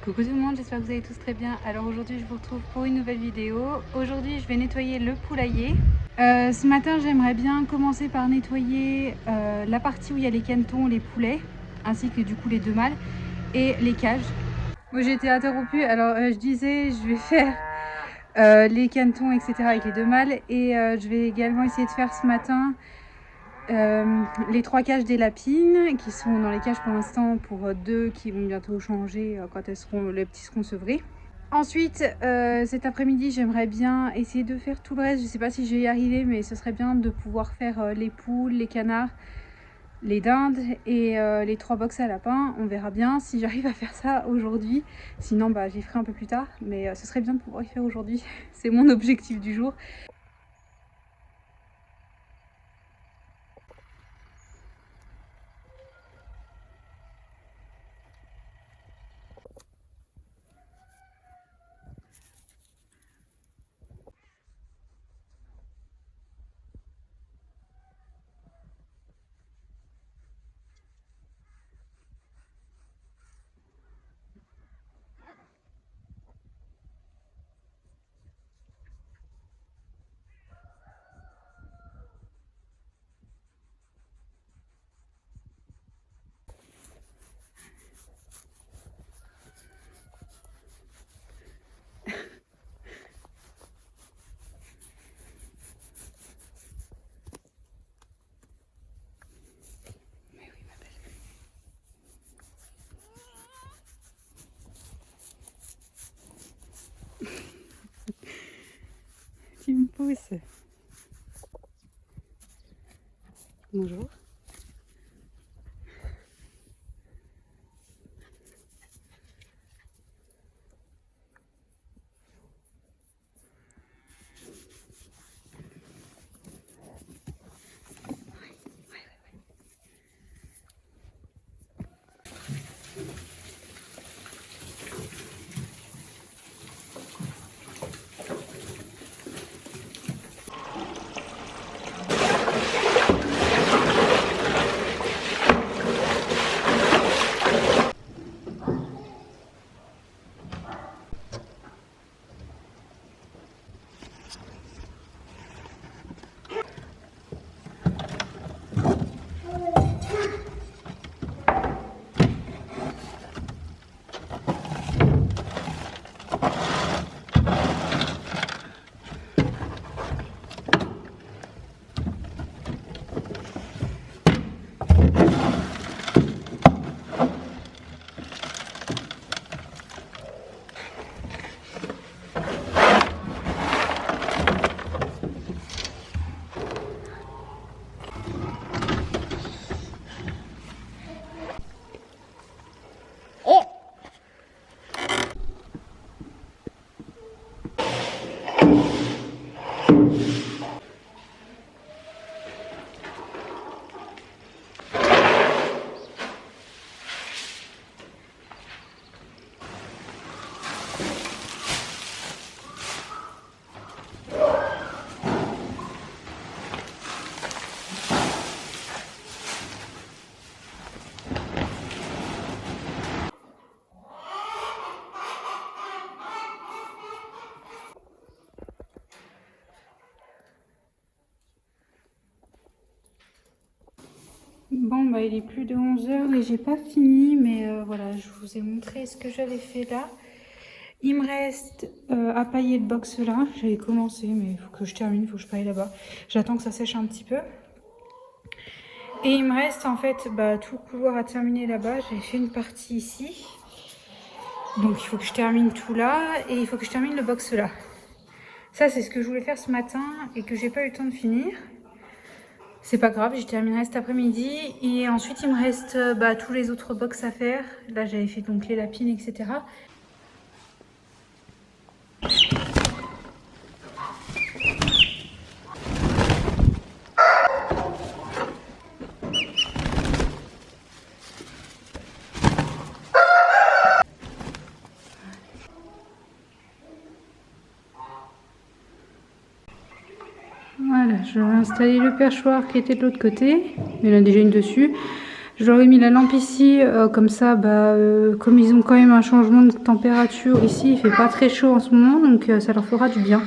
Coucou tout le monde, j'espère que vous allez tous très bien. Alors aujourd'hui je vous retrouve pour une nouvelle vidéo. Aujourd'hui je vais nettoyer le poulailler. Ce matin j'aimerais bien commencer par nettoyer la partie où il y a les canetons, les poulets, ainsi que du coup les deux mâles et les cages. Moi j'ai été interrompue, alors je disais je vais faire les canetons etc avec les deux mâles et je vais également essayer de faire ce matin les 3 cages des lapines qui sont dans les cages pour l'instant pour 2 qui vont bientôt changer quand les petits seront sevrés. Ensuite cet après-midi j'aimerais bien essayer de faire tout le reste. Je sais pas si je vais y arriver mais ce serait bien de pouvoir faire les poules, les canards, les dindes et les 3 box à lapins. On verra bien si j'arrive à faire ça aujourd'hui, sinon bah, j'y ferai un peu plus tard, mais ce serait bien de pouvoir y faire aujourd'hui. C'est mon objectif du jour. Tu me pousses. Bonjour. Bon bah il est plus de 11 h et j'ai pas fini, mais voilà, je vous ai montré ce que j'avais fait là. Il me reste à pailler le box là, j'avais commencé mais il faut que je termine, il faut que je paille là-bas. J'attends que ça sèche un petit peu. Et il me reste en fait tout le couloir à terminer là-bas, j'ai fait une partie ici. Donc il faut que je termine tout là et il faut que je termine le box là. Ça c'est ce que je voulais faire ce matin et que j'ai pas eu le temps de finir. C'est pas grave, j'y terminerai cet après-midi. Et ensuite, il me reste tous les autres box à faire. Là, j'avais fait donc les lapines, etc. Voilà, je vais installer le perchoir qui était de l'autre côté. Il y en a déjà une dessus. J'aurais mis la lampe ici, comme ça, comme ils ont quand même un changement de température ici, il fait pas très chaud en ce moment, donc ça leur fera du bien.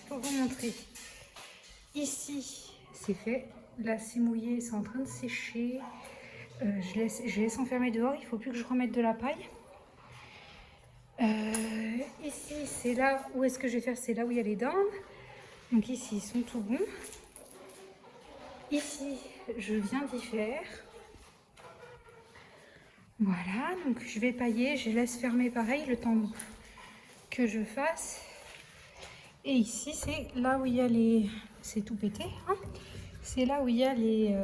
Pour vous montrer, ici c'est fait, là c'est mouillé, c'est en train de sécher, je laisse enfermer dehors, il ne faut plus que je remette de la paille. Ici c'est là où est-ce que je vais faire, c'est là où il y a les dindes, donc ici ils sont tout bons. Ici je viens d'y faire, voilà, donc je vais pailler, je laisse fermer pareil le temps que je fasse. Et ici, c'est là où il y a les... C'est tout pété, hein. C'est là où il y a les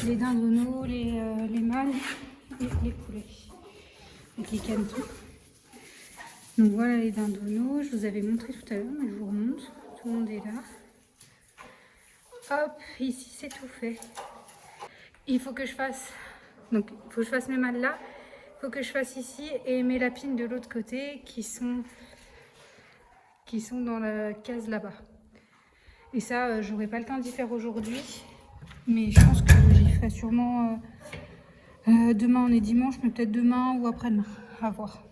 dindonneaux, les mâles et les poulets. Avec les canetons. Donc voilà les dindonneaux. Je vous avais montré tout à l'heure, mais je vous remonte. Tout le monde est là. Hop, ici c'est tout fait. Il faut que je fasse... Donc, il faut que je fasse mes mâles là. Il faut que je fasse ici et mes lapines de l'autre côté qui sont dans la case là-bas. Et ça, j'aurai pas le temps d'y faire aujourd'hui, mais je pense que j'y ferai sûrement demain. On est dimanche, mais peut-être demain ou après-demain, à voir.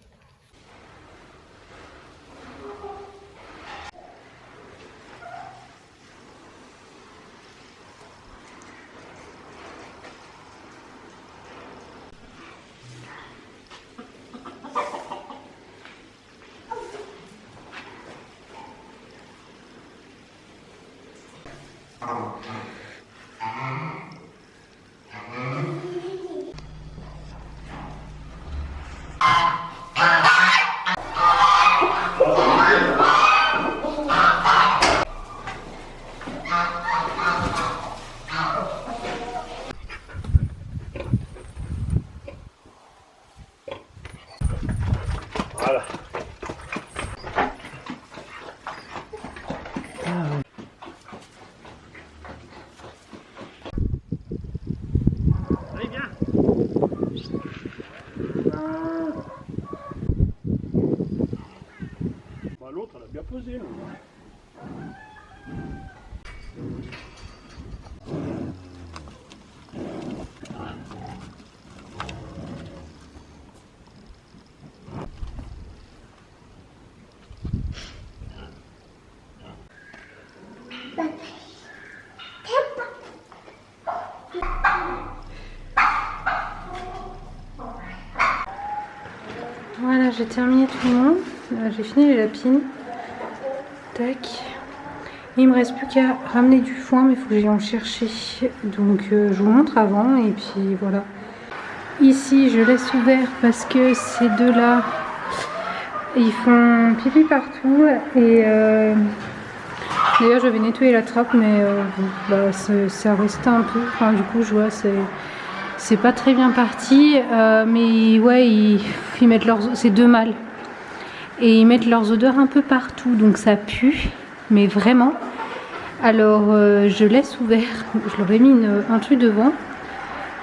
Voilà. Allez, viens. Bah, l'autre, elle a bien posé. Voilà, j'ai terminé tout le monde. J'ai fini les lapines. Tac. Il me reste plus qu'à ramener du foin, mais il faut que j'aille en chercher. Donc je vous montre avant et puis voilà. Ici je laisse ouvert parce que ces deux là Ils font pipi partout et d'ailleurs j'avais nettoyé la trappe mais bah, ça restait un peu, enfin du coup je vois c'est pas très bien parti mais ouais ils mettent leurs, c'est 2 mâles et ils mettent leurs odeurs un peu partout donc ça pue mais vraiment. Alors je laisse ouvert, je leur ai mis un truc devant.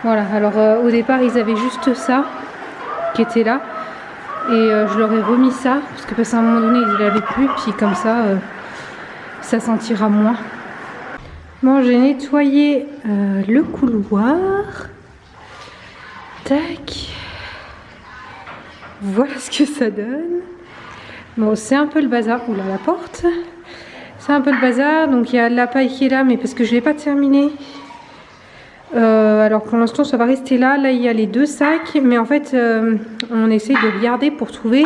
Voilà, alors au départ ils avaient juste ça qui était là et je leur ai remis ça parce qu'à un moment donné ils l'avaient plus, puis comme ça ça sentira moins. Bon, j'ai nettoyé le couloir. Tac. Voilà ce que ça donne. Bon, c'est un peu le bazar. Oula, la porte. C'est un peu le bazar. Donc il y a la paille qui est là, mais parce que je ne l'ai pas terminé. Alors pour l'instant ça va rester là. Là il y a les 2 sacs, mais en fait on essaye de regarder pour trouver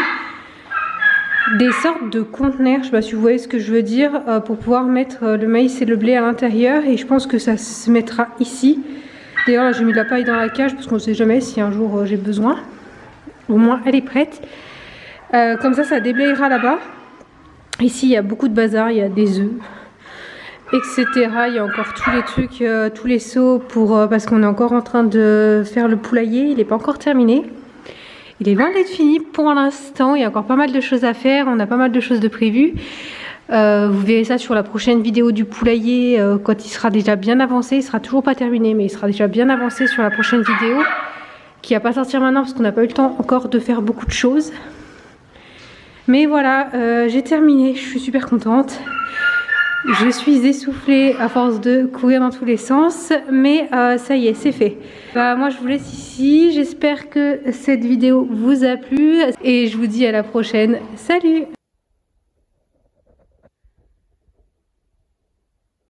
des sortes de conteneurs, je sais pas si vous voyez ce que je veux dire, pour pouvoir mettre le maïs et le blé à l'intérieur, et je pense que ça se mettra ici. D'ailleurs là j'ai mis de la paille dans la cage parce qu'on ne sait jamais si un jour j'ai besoin. Au moins elle est prête. Comme ça déblayera là-bas. Ici il y a beaucoup de bazar, il y a des œufs, etc. Il y a encore tous les trucs, tous les seaux parce qu'on est encore en train de faire le poulailler, il n'est pas encore terminé. Il est loin d'être fini pour l'instant, il y a encore pas mal de choses à faire, on a pas mal de choses de prévues. Vous verrez ça sur la prochaine vidéo du poulailler quand il sera déjà bien avancé. Il sera toujours pas terminé mais il sera déjà bien avancé sur la prochaine vidéo qui va pas sortir maintenant parce qu'on n'a pas eu le temps encore de faire beaucoup de choses. Mais voilà, j'ai terminé, je suis super contente. Je suis essoufflée à force de courir dans tous les sens, mais ça y est, c'est fait. Bah, moi je vous laisse ici, j'espère que cette vidéo vous a plu et je vous dis à la prochaine. Salut!